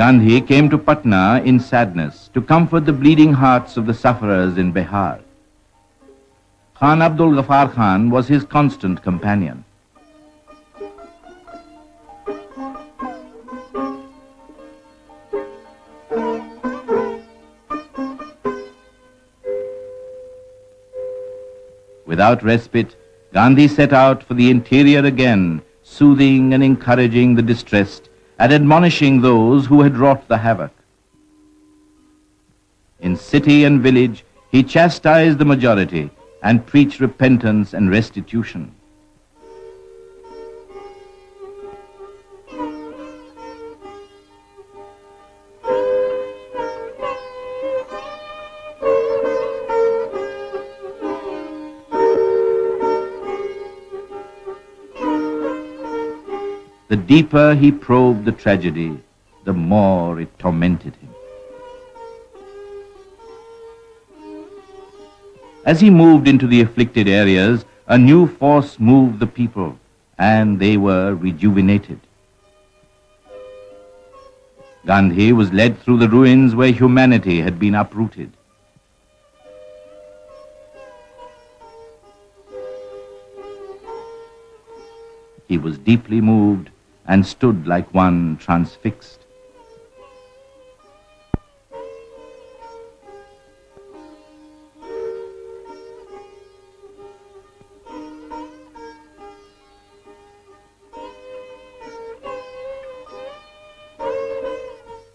Gandhi came to Patna in sadness to comfort the bleeding hearts of the sufferers in Bihar. Khan Abdul Ghaffar Khan was his constant companion. Without respite, Gandhi set out for the interior again, soothing and encouraging the distressed and admonishing those who had wrought the havoc. In city and village, he chastised the majority and preached repentance and restitution. The deeper he probed the tragedy, the more it tormented him. As he moved into the afflicted areas, a new force moved the people, and they were rejuvenated. Gandhi was led through the ruins where humanity had been uprooted. He was deeply moved and stood like one transfixed.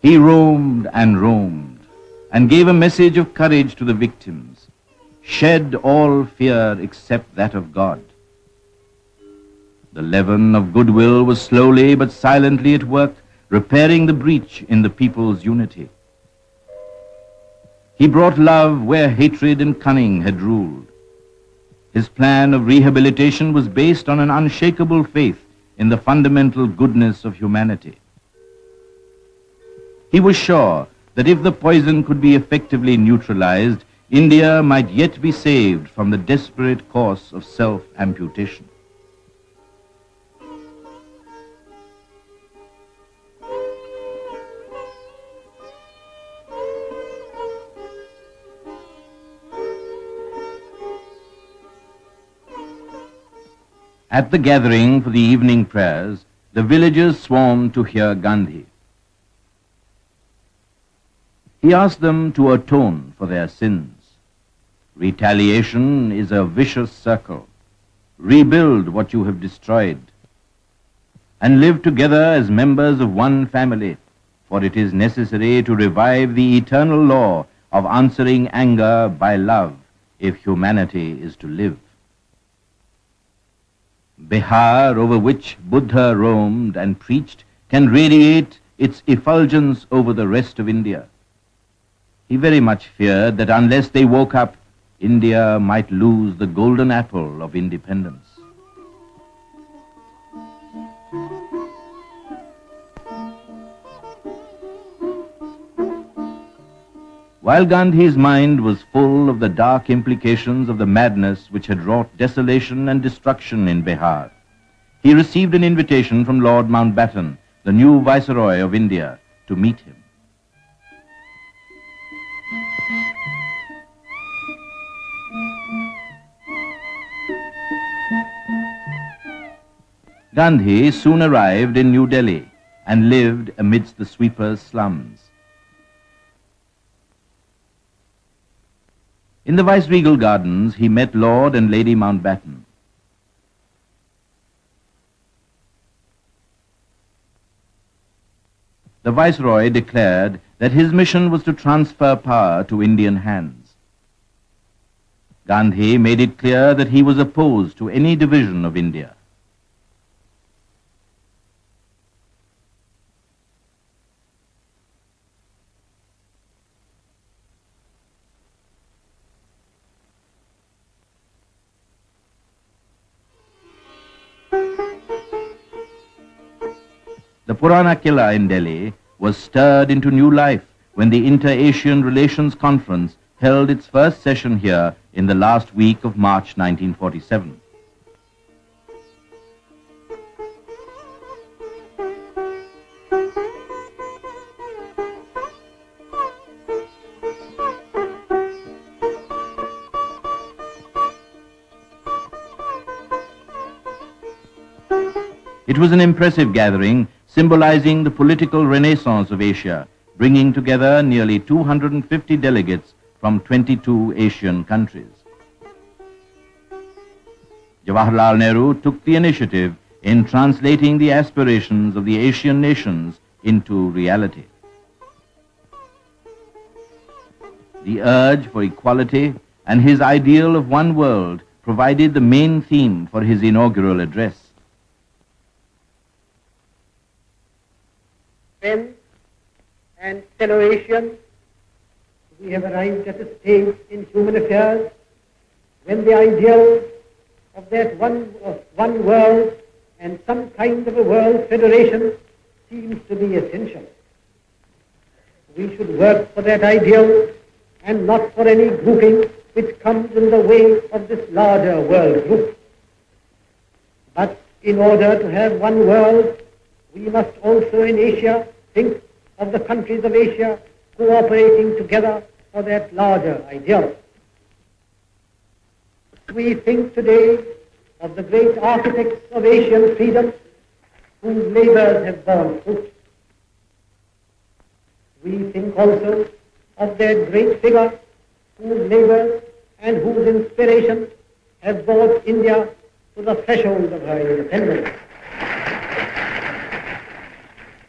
He roamed and gave a message of courage to the victims. Shed all fear except that of God. The leaven of goodwill was slowly but silently at work, repairing the breach in the people's unity. He brought love where hatred and cunning had ruled. His plan of rehabilitation was based on an unshakable faith in the fundamental goodness of humanity. He was sure that if the poison could be effectively neutralized, India might yet be saved from the desperate course of self-amputation. At the gathering for the evening prayers, the villagers swarmed to hear Gandhi. He asked them to atone for their sins. Retaliation is a vicious circle. Rebuild what you have destroyed. And live together as members of one family, for it is necessary to revive the eternal law of answering anger by love if humanity is to live. Bihar, over which Buddha roamed and preached, can radiate its effulgence over the rest of India. He very much feared that unless they woke up, India might lose the golden apple of independence. While Gandhi's mind was full of the dark implications of the madness which had wrought desolation and destruction in Bihar, he received an invitation from Lord Mountbatten, the new Viceroy of India, to meet him. Gandhi soon arrived in New Delhi and lived amidst the sweepers' slums. In the Viceregal Gardens, he met Lord and Lady Mountbatten. The Viceroy declared that his mission was to transfer power to Indian hands. Gandhi made it clear that he was opposed to any division of India. The Purana Killa in Delhi was stirred into new life when the Inter-Asian Relations Conference held its first session here in the last week of March 1947. It was an impressive gathering symbolizing the political renaissance of Asia, bringing together nearly 250 delegates from 22 Asian countries. Jawaharlal Nehru took the initiative in translating the aspirations of the Asian nations into reality. The urge for equality and his ideal of one world provided the main theme for his inaugural address. Friends and fellow Asians, we have arrived at a stage in human affairs when the ideal of that one world and some kind of a world federation seems to be essential. We should work for that ideal and not for any grouping which comes in the way of this larger world group. But in order to have one world, we must also in Asia think of the countries of Asia cooperating together for that larger ideal. We think today of the great architects of Asian freedom whose labors have borne fruit. We think also of that great figure whose labors and whose inspiration have brought India to the threshold of her independence.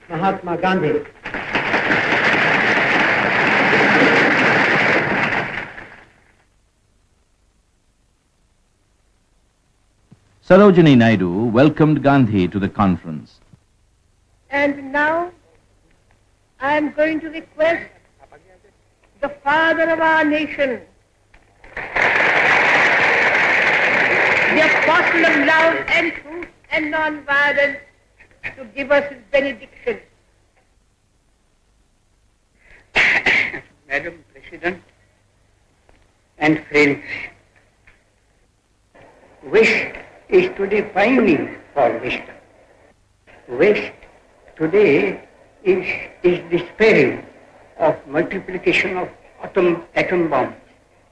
Mahatma Gandhi. Sarojini Naidu welcomed Gandhi to the conference. And now I am going to request the father of our nation, the apostle of love and truth and non-violence, to give us his benediction. Madam President and friends, West is today pining for wisdom. West today is despairing of multiplication of atom bombs,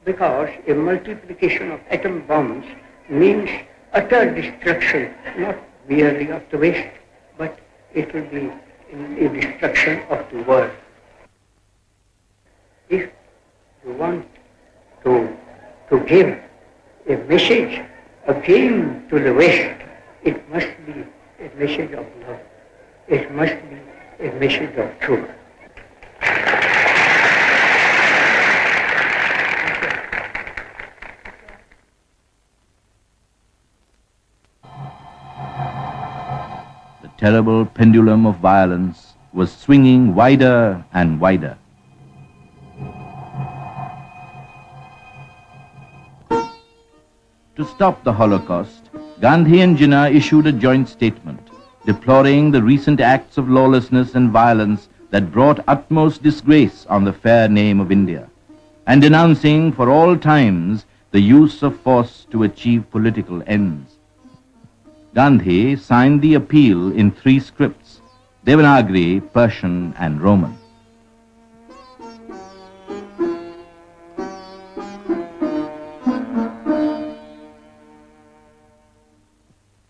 because a multiplication of atom bombs means utter destruction, not merely of the West, but it will be a destruction of the world. If you want to give a message again to the West, it must be a message of love. It must be a message of truth. The terrible pendulum of violence was swinging wider and wider. To stop the Holocaust, Gandhi and Jinnah issued a joint statement deploring the recent acts of lawlessness and violence that brought utmost disgrace on the fair name of India, and denouncing for all times the use of force to achieve political ends. Gandhi signed the appeal in 3 scripts: Devanagari, Persian, and Roman.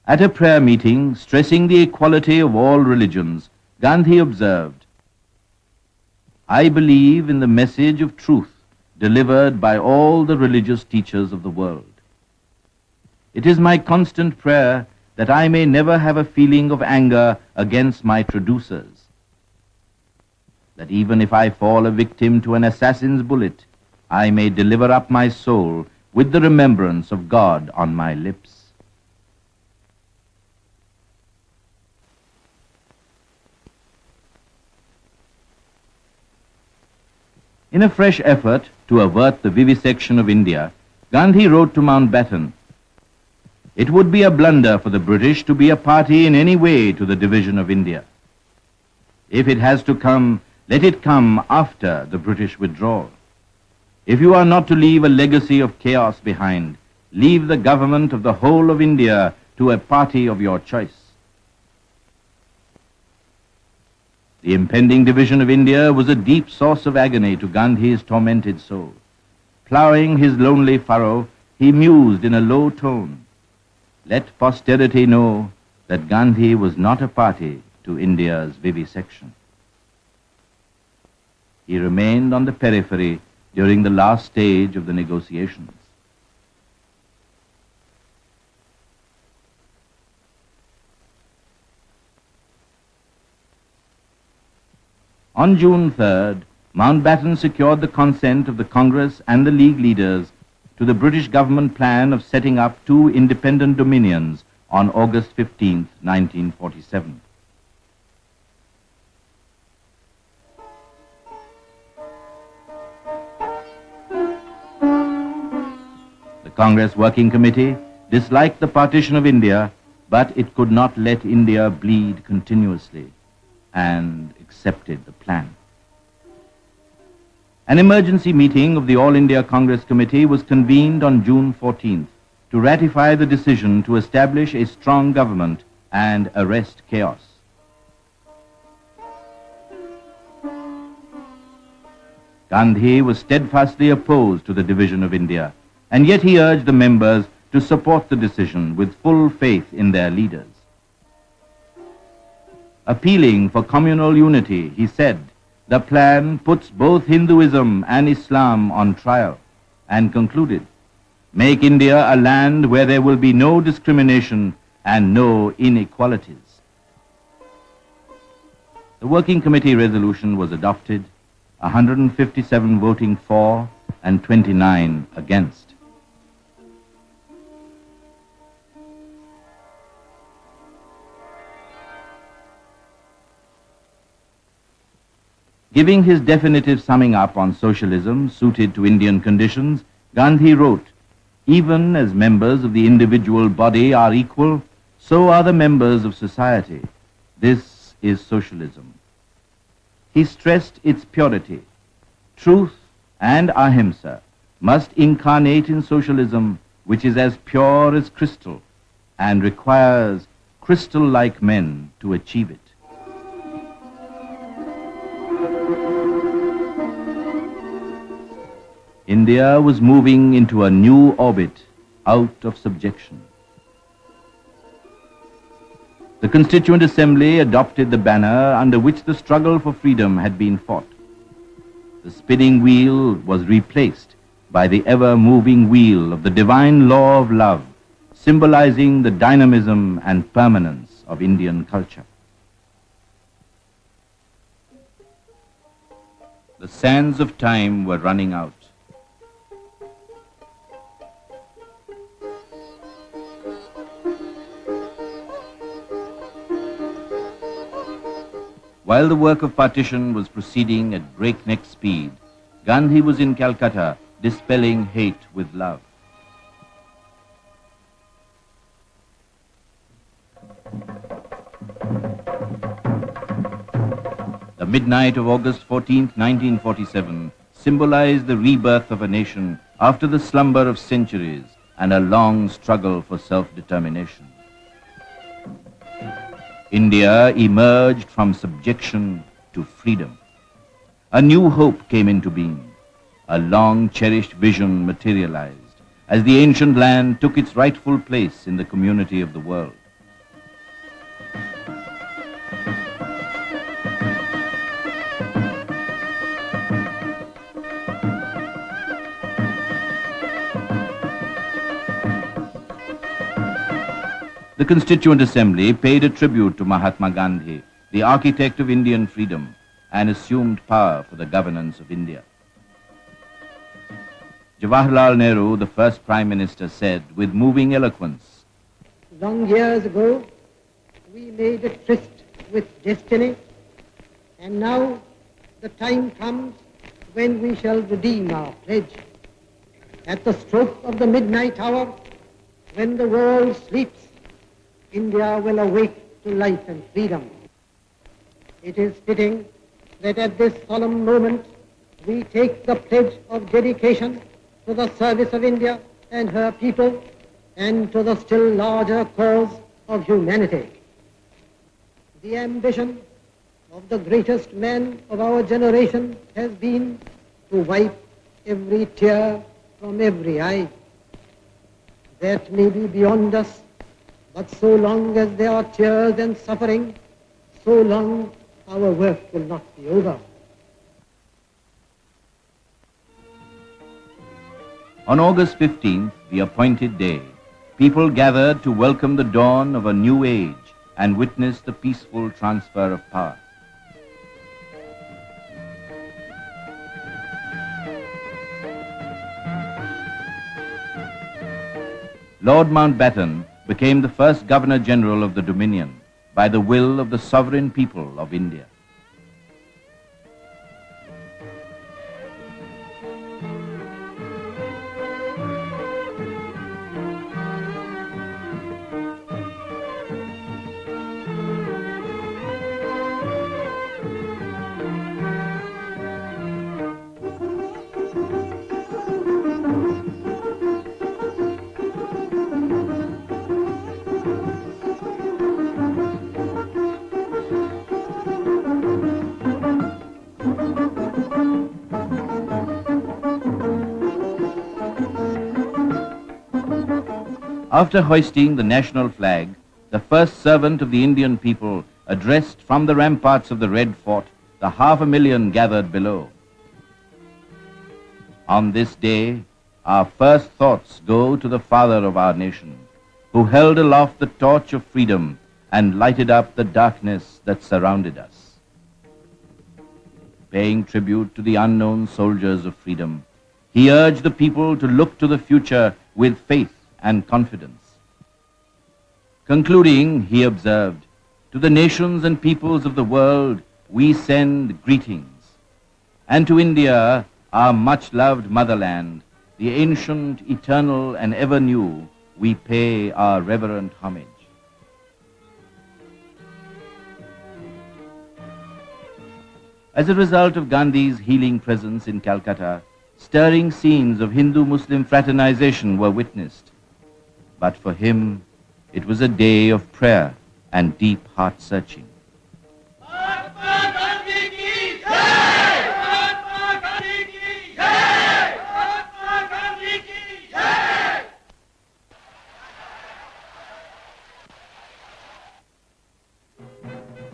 At a prayer meeting stressing the equality of all religions, Gandhi observed, "I believe in the message of truth delivered by all the religious teachers of the world. It is my constant prayer that I may never have a feeling of anger against my traducers, that even if I fall a victim to an assassin's bullet, I may deliver up my soul with the remembrance of God on my lips." In a fresh effort to avert the vivisection of India, Gandhi wrote to Mountbatten, "It would be a blunder for the British to be a party in any way to the division of India. If it has to come, let it come after the British withdrawal. If you are not to leave a legacy of chaos behind, leave the government of the whole of India to a party of your choice." The impending division of India was a deep source of agony to Gandhi's tormented soul. Ploughing his lonely furrow, he mused in a low tone, "Let posterity know that Gandhi was not a party to India's vivisection. He remained on the periphery during the last stage of the negotiations. On June 3rd, Mountbatten secured the consent of the Congress and the League leaders to the British government plan of setting up two independent dominions on August 15, 1947. The Congress Working Committee disliked the partition of India, but it could not let India bleed continuously, and accepted the plan. An emergency meeting of the All India Congress Committee was convened on June 14th to ratify the decision to establish a strong government and arrest chaos. Gandhi was steadfastly opposed to the division of India, and yet he urged the members to support the decision with full faith in their leaders. Appealing for communal unity, he said, the plan puts both Hinduism and Islam on trial, and concluded, make India a land where there will be no discrimination and no inequalities. The Working Committee resolution was adopted, 157 voting for and 29 against. Giving his definitive summing up on socialism suited to Indian conditions, Gandhi wrote, even as members of the individual body are equal, so are the members of society. This is socialism. He stressed its purity. Truth and ahimsa must incarnate in socialism, which is as pure as crystal and requires crystal-like men to achieve it. India was moving into a new orbit out of subjection. The Constituent Assembly adopted the banner under which the struggle for freedom had been fought. The spinning wheel was replaced by the ever-moving wheel of the divine law of love, symbolizing the dynamism and permanence of Indian culture. The sands of time were running out. While the work of partition was proceeding at breakneck speed, Gandhi was in Calcutta dispelling hate with love. The midnight of August 14, 1947, symbolized the rebirth of a nation after the slumber of centuries and a long struggle for self-determination. India emerged from subjection to freedom. A new hope came into being. A long-cherished vision materialized as the ancient land took its rightful place in the community of the world. The Constituent Assembly paid a tribute to Mahatma Gandhi, the architect of Indian freedom, and assumed power for the governance of India. Jawaharlal Nehru, the first Prime Minister, said with moving eloquence, long years ago, we made a tryst with destiny, and now the time comes when we shall redeem our pledge. At the stroke of the midnight hour, when the world sleeps, India will awake to life and freedom. It is fitting that at this solemn moment we take the pledge of dedication to the service of India and her people and to the still larger cause of humanity. The ambition of the greatest man of our generation has been to wipe every tear from every eye. That may be beyond us, But so long as there are tears and suffering, so long our work will not be over. On August 15th, the appointed day, people gathered to welcome the dawn of a new age and witness the peaceful transfer of power. Lord Mountbatten became the first Governor-General of the Dominion by the will of the sovereign people of India. After hoisting the national flag, the first servant of the Indian people addressed from the ramparts of the Red Fort the 500,000 gathered below. On this day, our first thoughts go to the father of our nation, who held aloft the torch of freedom and lighted up the darkness that surrounded us. Paying tribute to the unknown soldiers of freedom, he urged the people to look to the future with faith and confidence. Concluding, he observed, "To the nations and peoples of the world we send greetings, and to India, our much-loved motherland, the ancient, eternal, and ever new, we pay our reverent homage." As a result of Gandhi's healing presence in Calcutta, stirring scenes of Hindu-Muslim fraternization were witnessed. But for him, it was a day of prayer and deep heart-searching. Mahatma Gandhi ki jai! Mahatma Gandhi ki jai! Mahatma Gandhi ki jai!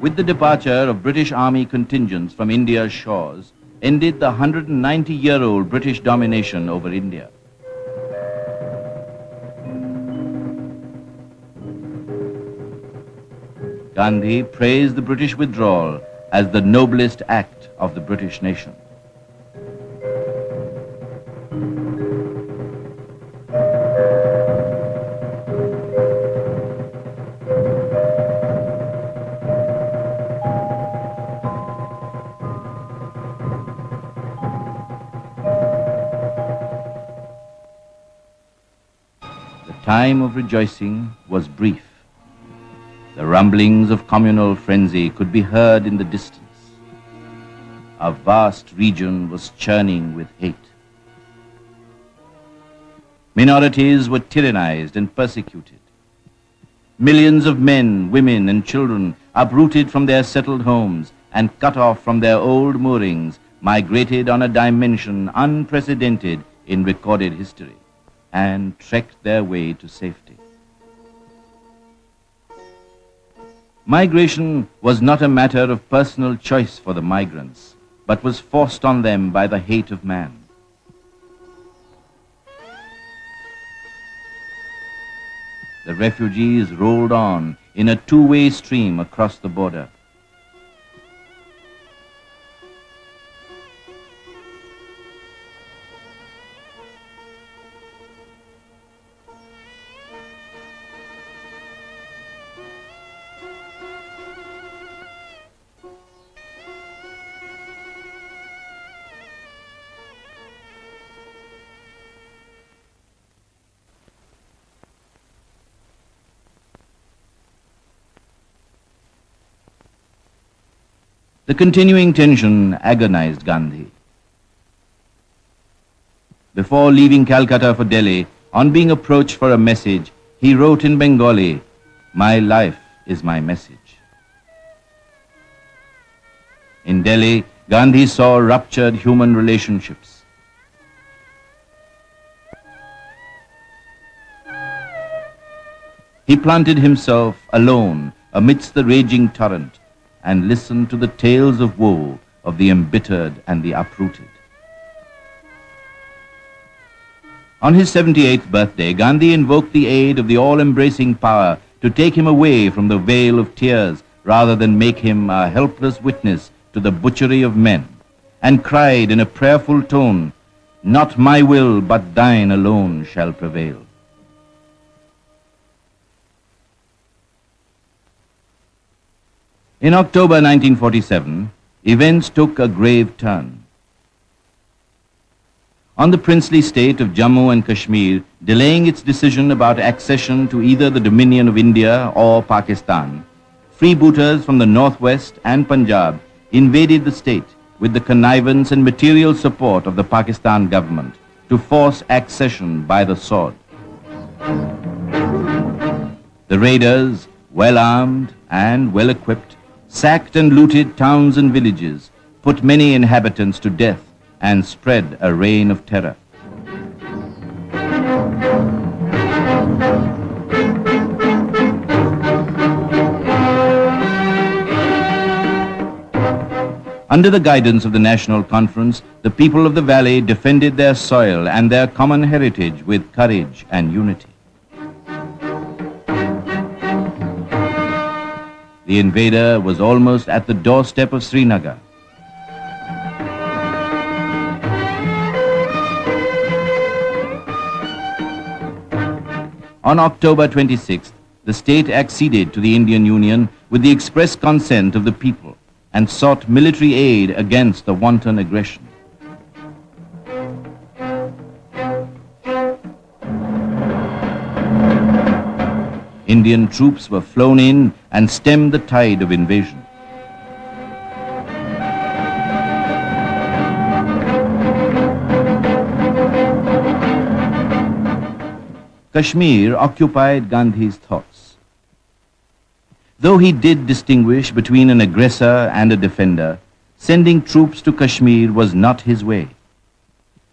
With the departure of British Army contingents from India's shores, ended the 190-year-old British domination over India. Gandhi praised the British withdrawal as the noblest act of the British nation. The time of rejoicing was brief. The rumblings of communal frenzy could be heard in the distance. A vast region was churning with hate. Minorities were tyrannized and persecuted. Millions of men, women, and children, uprooted from their settled homes and cut off from their old moorings, migrated on a dimension unprecedented in recorded history and trekked their way to safety. Migration was not a matter of personal choice for the migrants, but was forced on them by the hate of man. The refugees rolled on in a two-way stream across the border. The continuing tension agonized Gandhi. Before leaving Calcutta for Delhi, on being approached for a message, he wrote in Bengali, "My life is my message." In Delhi, Gandhi saw ruptured human relationships. He planted himself alone amidst the raging torrent and listened to the tales of woe of the embittered and the uprooted. On his 78th birthday, Gandhi invoked the aid of the all-embracing power to take him away from the vale of tears rather than make him a helpless witness to the butchery of men, and cried in a prayerful tone, "Not my will, but thine alone shall prevail." In October 1947, events took a grave turn. On the princely state of Jammu and Kashmir delaying its decision about accession to either the Dominion of India or Pakistan, freebooters from the northwest and Punjab invaded the state with the connivance and material support of the Pakistan government to force accession by the sword. The raiders, well armed and well equipped, sacked and looted towns and villages, put many inhabitants to death, and spread a reign of terror. Under the guidance of the National Conference, the people of the valley defended their soil and their common heritage with courage and unity. The invader was almost at the doorstep of Srinagar. On October 26th, the state acceded to the Indian Union with the express consent of the people and sought military aid against the wanton aggression. Indian troops were flown in and stemmed the tide of invasion. Kashmir occupied Gandhi's thoughts. Though he did distinguish between an aggressor and a defender, sending troops to Kashmir was not his way.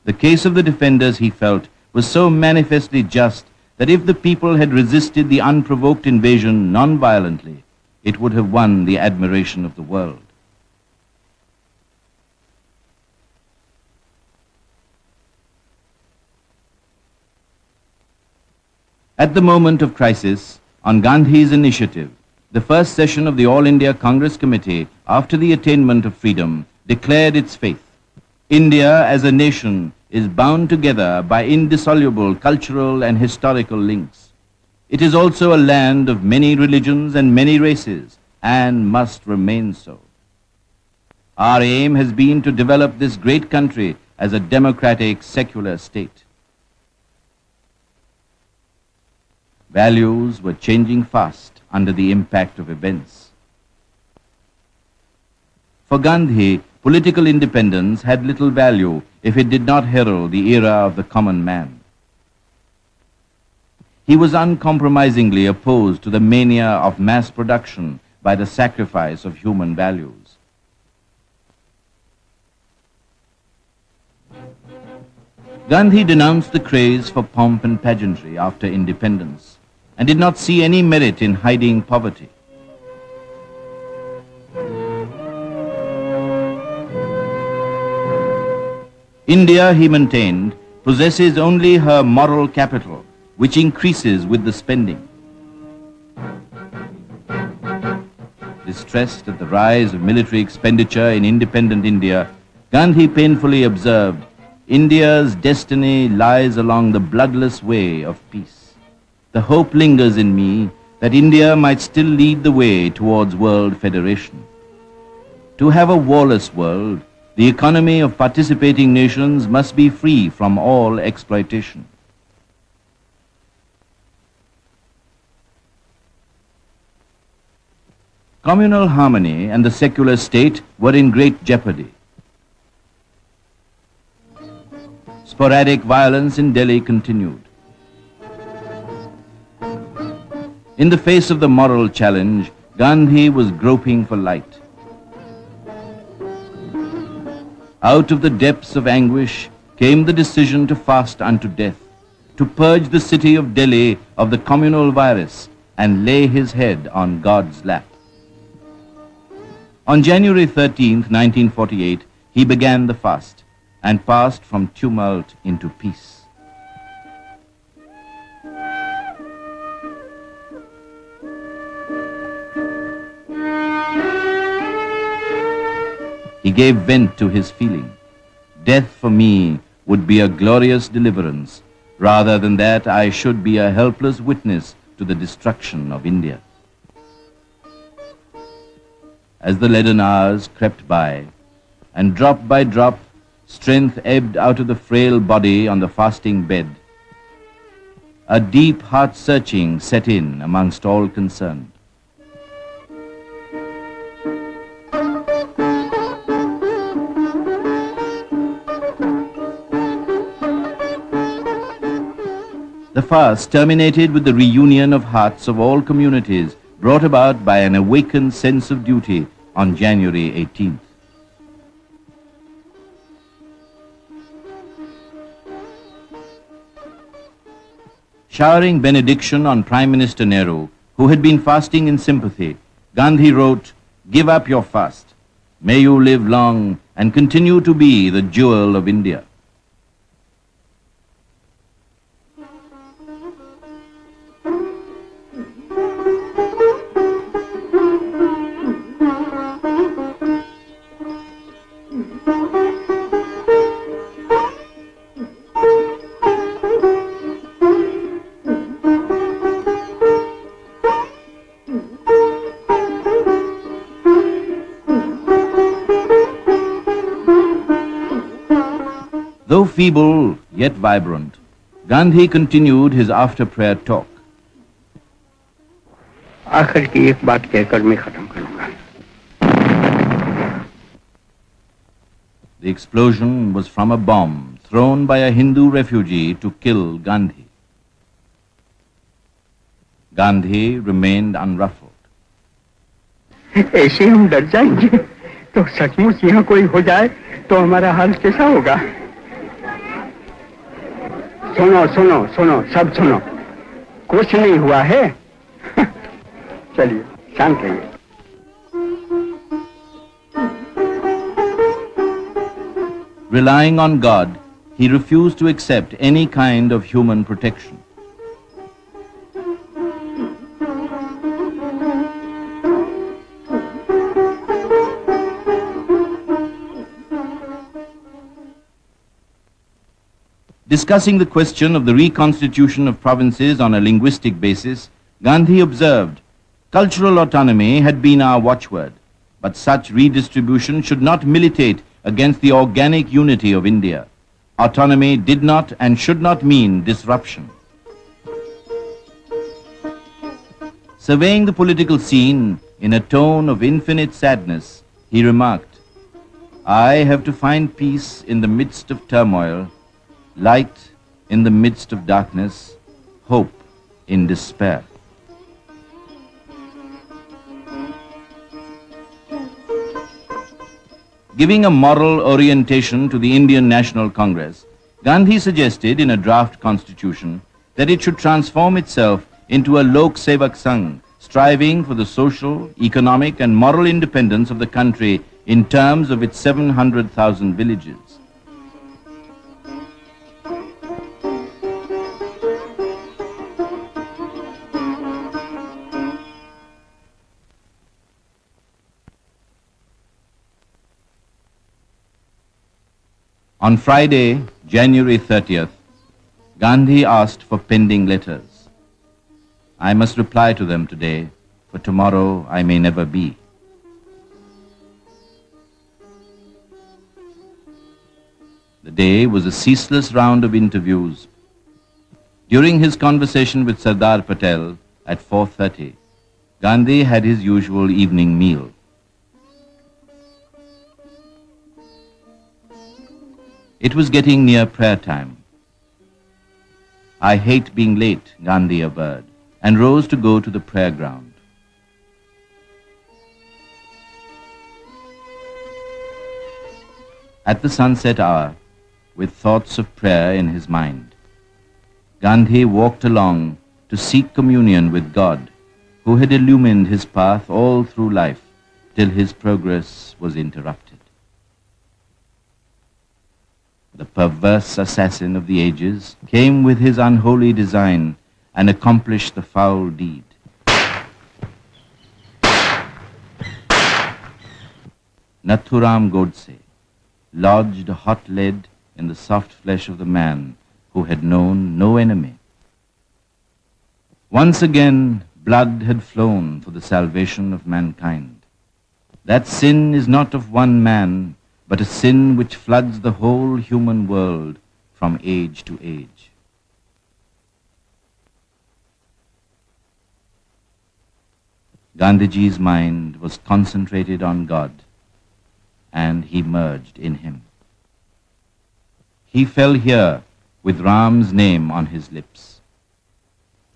The case of the defenders, he felt, was so manifestly just that if the people had resisted the unprovoked invasion non-violently, it would have won the admiration of the world. At the moment of crisis, on Gandhi's initiative, the first session of the All India Congress Committee, after the attainment of freedom, declared its faith. India as a nation is bound together by indissoluble cultural and historical links. It is also a land of many religions and many races, and must remain so. Our aim has been to develop this great country as a democratic, secular state. Values were changing fast under the impact of events. For Gandhi, political independence had little value if it did not herald the era of the common man. He was uncompromisingly opposed to the mania of mass production by the sacrifice of human values. Gandhi denounced the craze for pomp and pageantry after independence, and did not see any merit in hiding poverty. India, he maintained, possesses only her moral capital, which increases with the spending. Distressed at the rise of military expenditure in independent India, Gandhi painfully observed, "India's destiny lies along the bloodless way of peace. The hope lingers in me that India might still lead the way towards world federation. To have a warless world, the economy of participating nations must be free from all exploitation." Communal harmony and the secular state were in great jeopardy. Sporadic violence in Delhi continued. In the face of the moral challenge, Gandhi was groping for light. Out of the depths of anguish came the decision to fast unto death, to purge the city of Delhi of the communal virus and lay his head on God's lap. On January 13th, 1948, he began the fast and passed from tumult into peace. He gave vent to his feeling. Death for me would be a glorious deliverance, rather than that I should be a helpless witness to the destruction of India. As the leaden hours crept by, and drop by drop, strength ebbed out of the frail body on the fasting bed, a deep heart-searching set in amongst all concerned. The fast terminated with the reunion of hearts of all communities, brought about by an awakened sense of duty on January 18th. Showering benediction on Prime Minister Nehru, who had been fasting in sympathy, Gandhi wrote, "Give up your fast. May you live long and continue to be the jewel of India." Though feeble, yet vibrant, Gandhi continued his after-prayer talk. आखिर की एक बात कहकर मैं खत्म करूंगा. The explosion was from a bomb thrown by a Hindu refugee to kill Gandhi. Gandhi remained unruffled. ऐसे हम डर जाएंगे तो सचमुच यहाँ कोई हो जाए तो हमारा हाल कैसा होगा? सुनो सुनो सुनो, सब सुनो, कुछ नहीं हुआ है. चलिए शांत रहिए. Relying on God, he refused to accept any kind of human protection. Discussing the question of the reconstitution of provinces on a linguistic basis, Gandhi observed, "Cultural autonomy had been our watchword, but such redistribution should not militate against the organic unity of India. Autonomy did not and should not mean disruption." Surveying the political scene in a tone of infinite sadness, he remarked, "I have to find peace in the midst of turmoil, light in the midst of darkness, hope in despair." Giving a moral orientation to the Indian National Congress, Gandhi suggested in a draft constitution that it should transform itself into a Lok Sevak Sangh, striving for the social, economic and moral independence of the country in terms of its 700,000 villages. On Friday, January 30th, Gandhi asked for pending letters. I must reply to them today, for tomorrow I may never be. The day was a ceaseless round of interviews. During his conversation with Sardar Patel at 4:30, Gandhi had his usual evening meal. It was getting near prayer time. "I hate being late," Gandhi averred, and rose to go to the prayer ground. At the sunset hour, with thoughts of prayer in his mind, Gandhi walked along to seek communion with God who had illumined his path all through life till his progress was interrupted. The perverse assassin of the ages came with his unholy design and accomplished the foul deed. Nathuram Godse lodged hot lead in the soft flesh of the man who had known no enemy. Once again, blood had flown for the salvation of mankind. That sin is not of one man, but a sin which floods the whole human world from age to age. Gandhiji's mind was concentrated on God, and he merged in him. He fell here with Ram's name on his lips.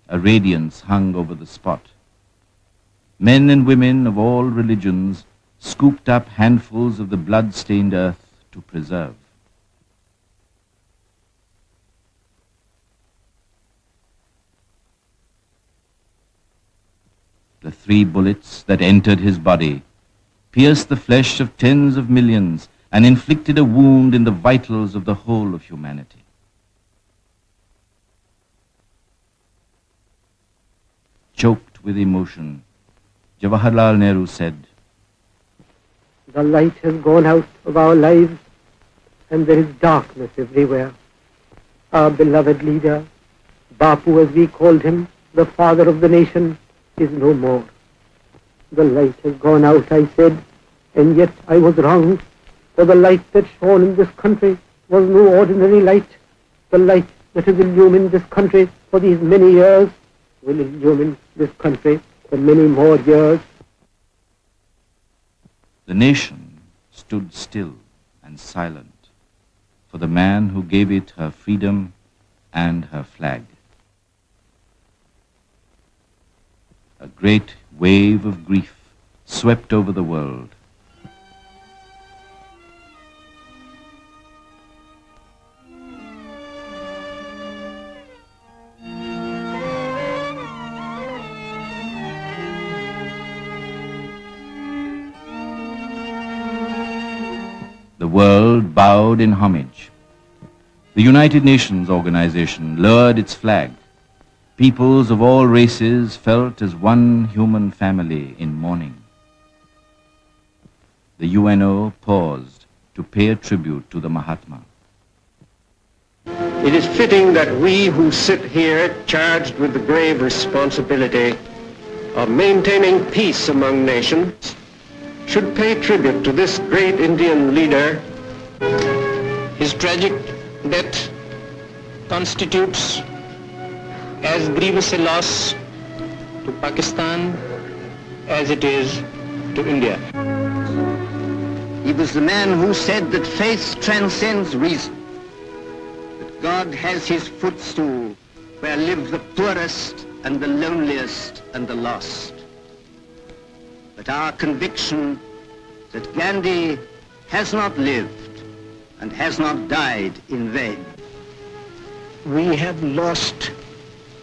A radiance hung over the spot. Men and women of all religions scooped up handfuls of the blood-stained earth to preserve. The 3 bullets that entered his body pierced the flesh of tens of millions and inflicted a wound in the vitals of the whole of humanity. Choked with emotion, Jawaharlal Nehru said, "The light has gone out of our lives and there is darkness everywhere. Our beloved leader, Bapu as we called him, the father of the nation, is no more. The light has gone out," I said, and yet I was wrong, for the light that shone in this country was no ordinary light. The light that has illumined this country for these many years will illumine this country for many more years. The nation stood still and silent for the man who gave it her freedom and her flag. A great wave of grief swept over the world. The world bowed in homage. The United Nations organization lowered its flag. Peoples of all races felt as one human family in mourning. The UNO paused to pay a tribute to the Mahatma. It is fitting that we who sit here charged with the grave responsibility of maintaining peace among nations should pay tribute to this great Indian leader. His tragic death constitutes as grievous a loss to Pakistan as it is to India. He was the man who said that faith transcends reason, that God has his footstool where live the poorest and the loneliest and the lost. But our conviction that Gandhi has not lived and has not died in vain. We have lost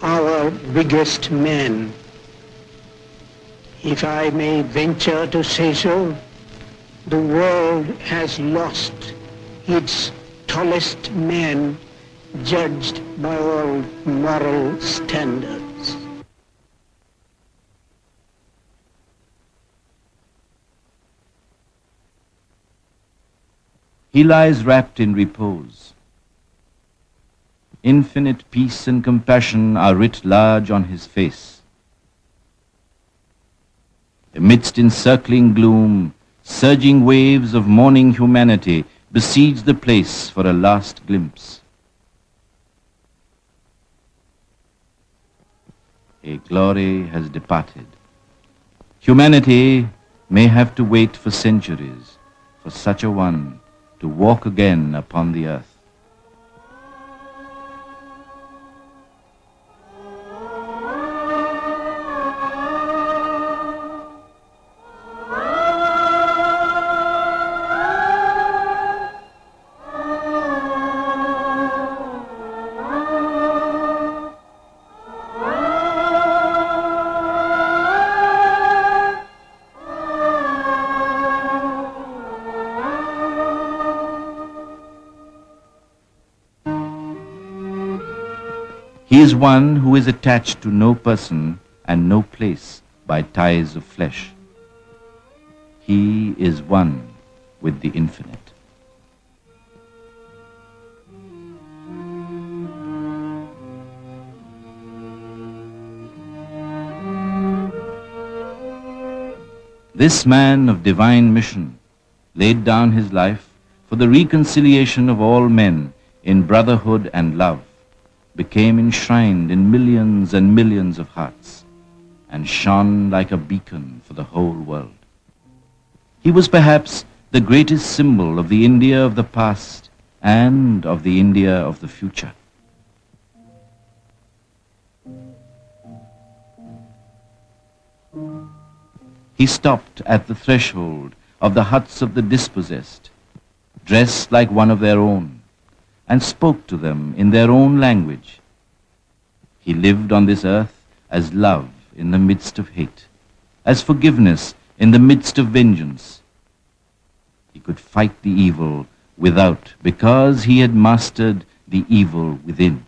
our biggest man. If I may venture to say so, the world has lost its tallest man judged by all moral standards. He lies wrapped in repose. Infinite peace and compassion are writ large on his face. Amidst encircling gloom, surging waves of mourning humanity besiege the place for a last glimpse. A glory has departed. Humanity may have to wait for centuries for such a one to walk again upon the earth. He is one who is attached to no person and no place by ties of flesh. He is one with the infinite. This man of divine mission laid down his life for the reconciliation of all men in brotherhood and love, became enshrined in millions and millions of hearts, and shone like a beacon for the whole world. He was perhaps the greatest symbol of the India of the past and of the India of the future. He stopped at the threshold of the huts of the dispossessed, dressed like one of their own, and spoke to them in their own language. He lived on this earth as love in the midst of hate, as forgiveness in the midst of vengeance. He could fight the evil without, because he had mastered the evil within.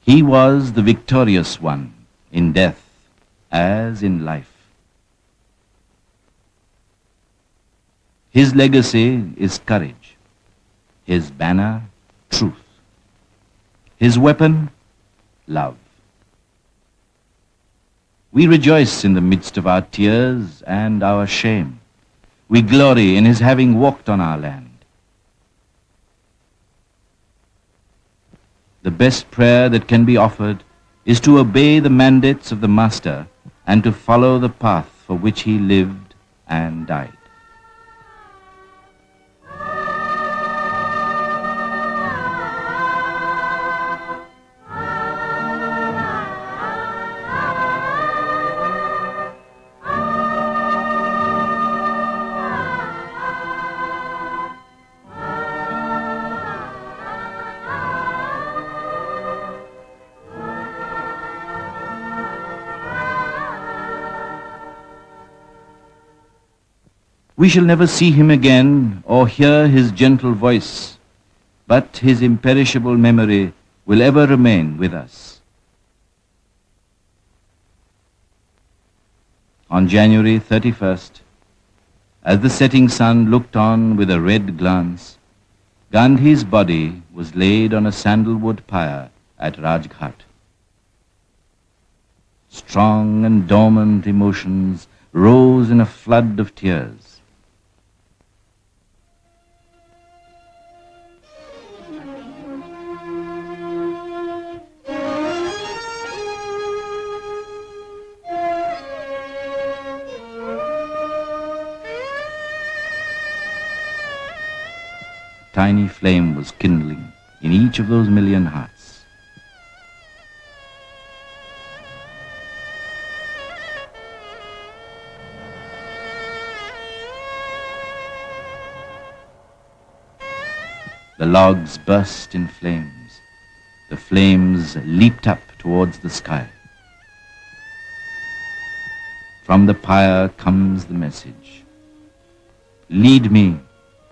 He was the victorious one in death as in life. His legacy is courage, his banner, truth, his weapon, love. We rejoice in the midst of our tears and our shame. We glory in his having walked on our land. The best prayer that can be offered is to obey the mandates of the Master and to follow the path for which he lived and died. We shall never see him again or hear his gentle voice, but his imperishable memory will ever remain with us. On January 31st, as the setting sun looked on with a red glance, Gandhi's body was laid on a sandalwood pyre at Rajghat. Strong and dormant emotions rose in a flood of tears. Tiny flame was kindling in each of those million hearts. The logs burst in flames. The flames leaped up towards the sky. From the pyre comes the message. Lead me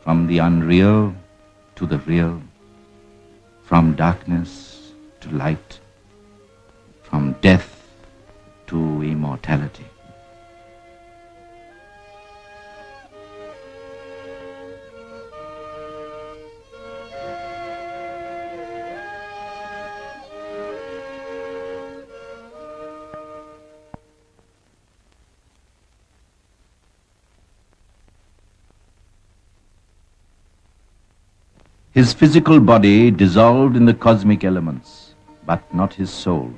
from the unreal to the real, from darkness to light, from death to immortality. His physical body dissolved in the cosmic elements, but not his soul.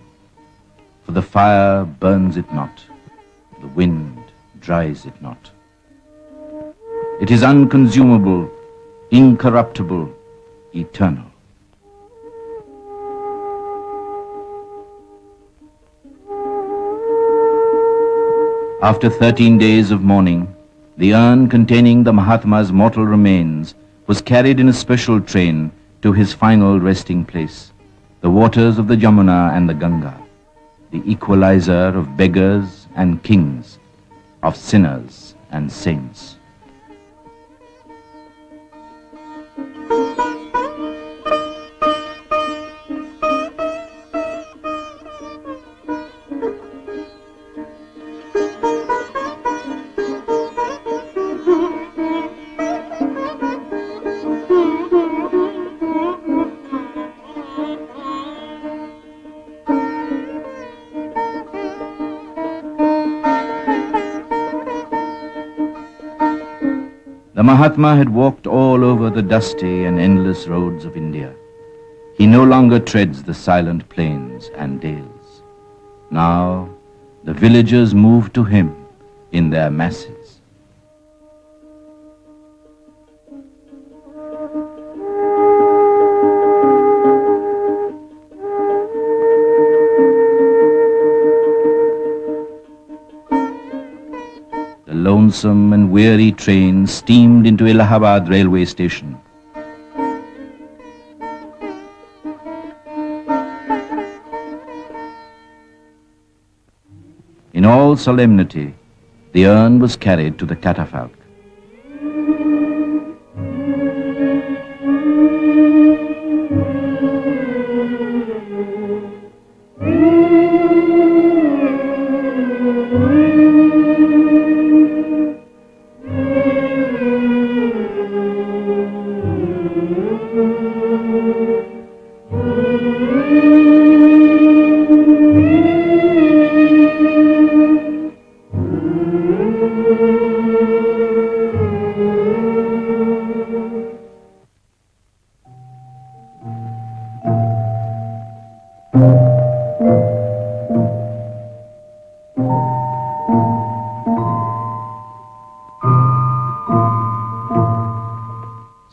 For the fire burns it not, the wind dries it not. It is unconsumable, incorruptible, eternal. After 13 days of mourning, the urn containing the Mahatma's mortal remains was carried in a special train to his final resting place, the waters of the Jamuna and the Ganga, the equalizer of beggars and kings, of sinners and saints. The Mahatma had walked all over the dusty and endless roads of India. He no longer treads the silent plains and dales. Now, the villagers move to him in their masses. The lonesome and weary train steamed into Allahabad railway station. In all solemnity, the urn was carried to the catafalque.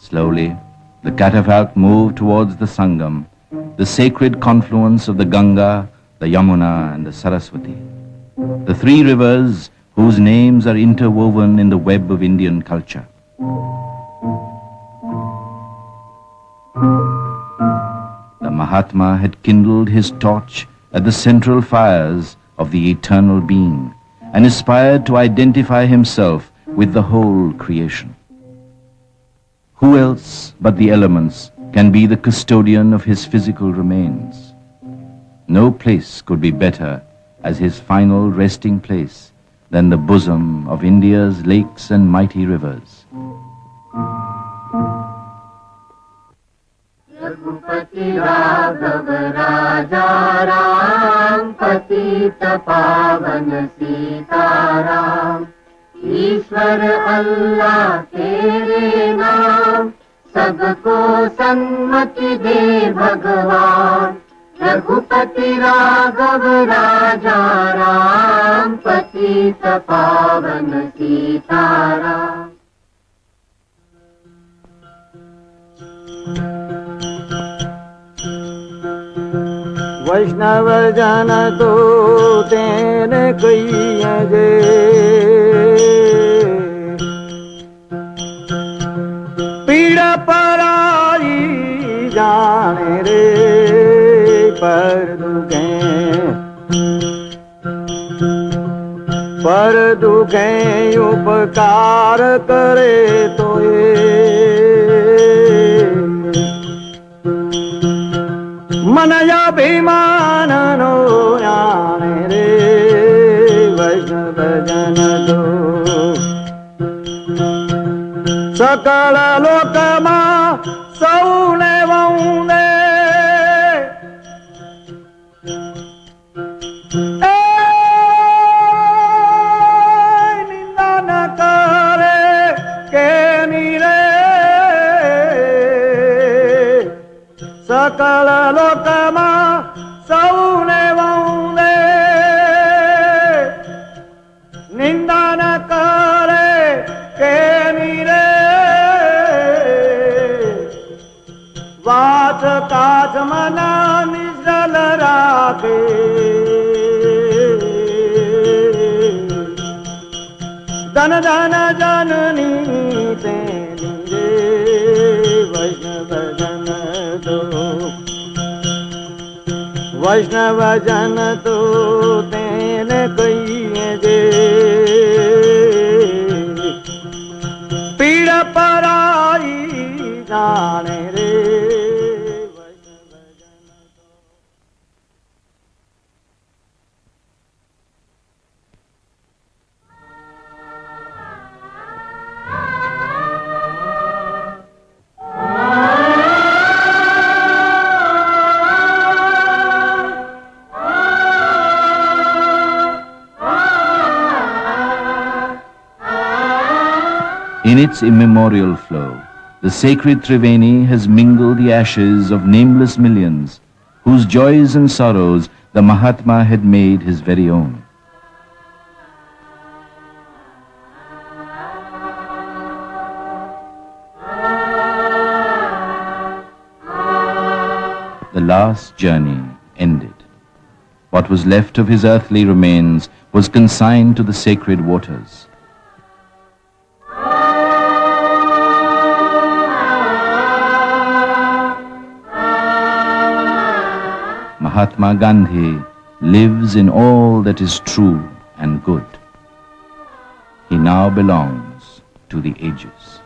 Slowly, the catafalque moved towards the Sangam, the sacred confluence of the Ganga, the Yamuna, and the Saraswati, the three rivers whose names are interwoven in the web of Indian culture. The Mahatma had kindled his torch at the central fires of the eternal being and aspired to identify himself with the whole creation. Who else but the elements can be the custodian of his physical remains? No place could be better as his final resting place than the bosom of India's lakes and mighty rivers. Raghupati Raghav राजा राम पतित पावन सीताराम ईश्वर अल्लाह तेरे नाम सबको सन्मति दे भगवान रघुपति राघव राजा राम पतित पावन सीताराम वैष्णव जन तो तेने कहिए जे पीड़ा पराई जाने रे पर दुखे उपकार करे तो मन अभिमान नो जाने रे वैष्णव जन दो सकल लोक मा सौने वौने निंदा न करे के नीरे सकल लोक मा सौने वौने निंदा न करे के नीरे वाच काच मना निश्चल राखे धन धन जननी तेनी रे वैष्णव जन दो वैष्णव जन तो तेन कहिए जे पीड़ पराई जाने रे In its immemorial flow, the sacred Triveni has mingled the ashes of nameless millions, whose joys and sorrows the Mahatma had made his very own. The last journey ended. What was left of his earthly remains was consigned to the sacred waters. Mahatma Gandhi lives in all that is true and good. He now belongs to the ages.